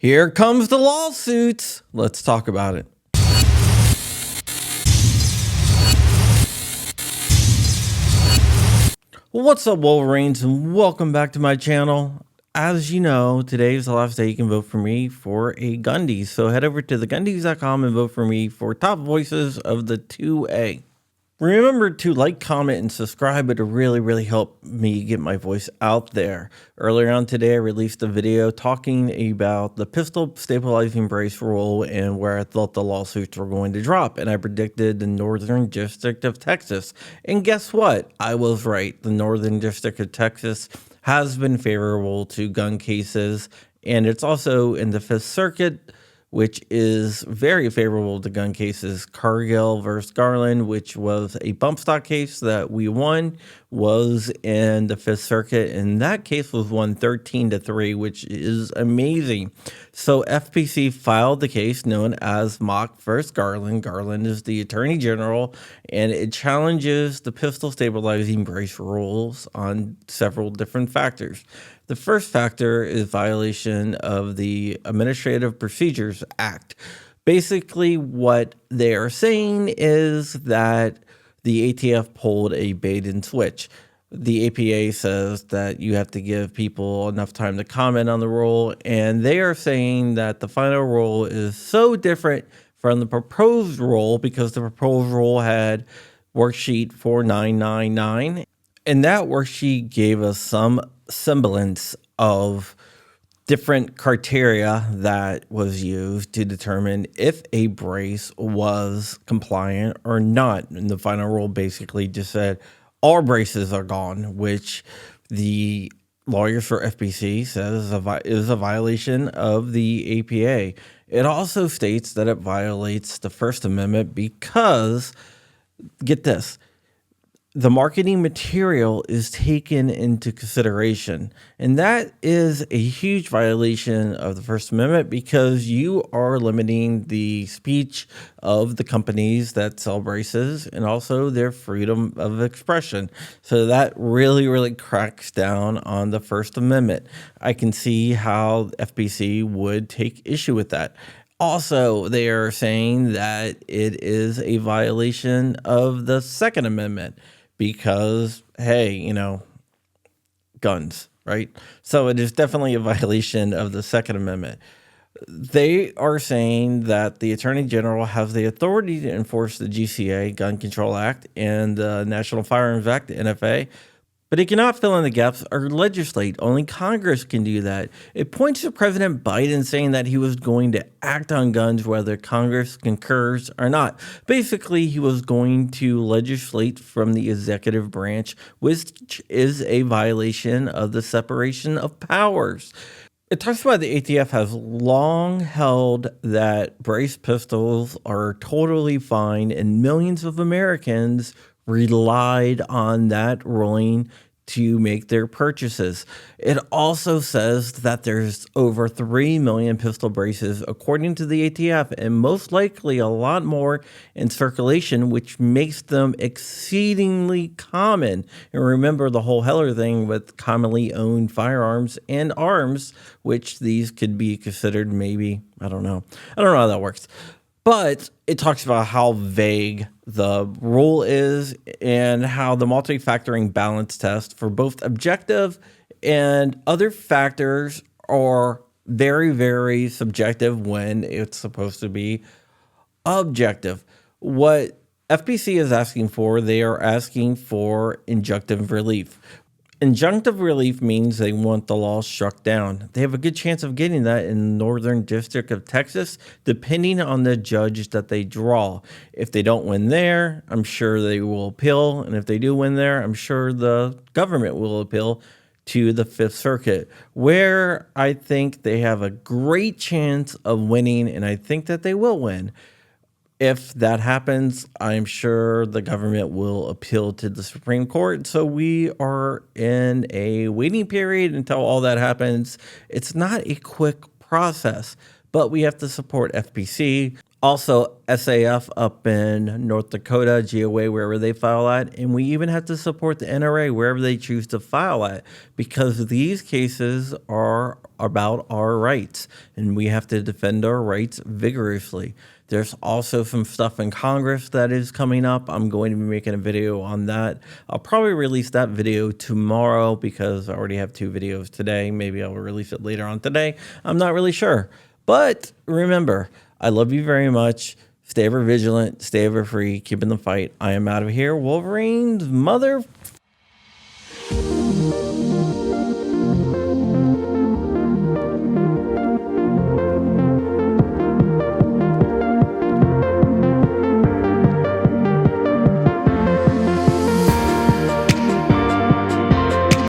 Here comes the lawsuits. Let's talk about it. What's up, Wolverines, and welcome back to my channel. As you know, today is the last day you can vote for me for a Gundies. So head over to thegundies.com and vote for me for top voices of the 2A. Remember to like, comment, and subscribe. It would really help me get my voice out there. Earlier on today, I released a video talking about the pistol stabilizing brace rule and where I thought the lawsuits were going to drop. And I predicted the Northern District of Texas. And guess what? I was right. The Northern District of Texas has been favorable to gun cases. And it's also in the Fifth Circuit, which is very favorable to gun cases. Cargill versus Garland, which was a bump stock case that we won, was in the Fifth Circuit, and that case was won 13-3, which is amazing. So FPC filed the case known as Mock versus Garland. Garland is the Attorney General, and it challenges the pistol stabilizing brace rules on several different factors. The first factor is violation of the Administrative Procedures Act. Basically, what they are saying is that the ATF pulled a bait and switch. The APA says that you have to give people enough time to comment on the rule, and they are saying that the final rule is so different from the proposed rule because the proposed rule had worksheet 4999, and that worksheet gave us some semblance of different criteria that was used to determine if a brace was compliant or not. And the final rule basically just said all braces are gone, which the lawyers for FPC says is a violation of the APA. It also states that it violates the First Amendment because, get this, the marketing material is taken into consideration. And that is a huge violation of the First Amendment because you are limiting the speech of the companies that sell braces and also their freedom of expression. So that really cracks down on the First Amendment. I can see how FPC would take issue with that. Also, they are saying that it is a violation of the Second Amendment because, hey, you know, guns, right? So it is definitely a violation of the Second Amendment. They are saying that the Attorney General has the authority to enforce the GCA, Gun Control Act, and the National Firearms Act, NFA, but it cannot fill in the gaps or legislate. Only Congress can do that. It points to President Biden saying that he was going to act on guns whether Congress concurs or not. Basically, he was going to legislate from the executive branch, which is a violation of the separation of powers. It talks about the ATF has long held that brace pistols are totally fine, and millions of Americans relied on that ruling to make their purchases. It also says that there's over 3 million pistol braces according to the ATF, and most likely a lot more in circulation, which makes them exceedingly common. And remember the whole Heller thing with commonly owned firearms and arms, which these could be considered maybe, I don't know how that works. But it talks about how vague the rule is and how the multi-factoring balance test for both objective and other factors are very subjective when it's supposed to be objective. What FPC is asking for, they are asking for injunctive relief. Injunctive relief means they want the law struck down. They have a good chance of getting that in the Northern District of Texas, depending on the judge that they draw. If they don't win there, I'm sure they will appeal. And if they do win there, I'm sure the government will appeal to the Fifth Circuit, where I think they have a great chance of winning, and I think that they will win. If that happens, I'm sure the government will appeal to the Supreme Court. So we are in a waiting period until all that happens. It's not a quick process, but we have to support FPC. Also, SAF up in North Dakota, GOA, wherever they file at. And we even have to support the NRA wherever they choose to file at, because these cases are about our rights and we have to defend our rights vigorously. There's also some stuff in Congress that is coming up. I'm going to be making a video on that. I'll probably release that video tomorrow because I already have 2 videos today. Maybe I'll release it later on today. I'm not really sure. But remember, I love you very much. Stay ever vigilant. Stay ever free. Keep in the fight. I am out of here. Wolverine's mother...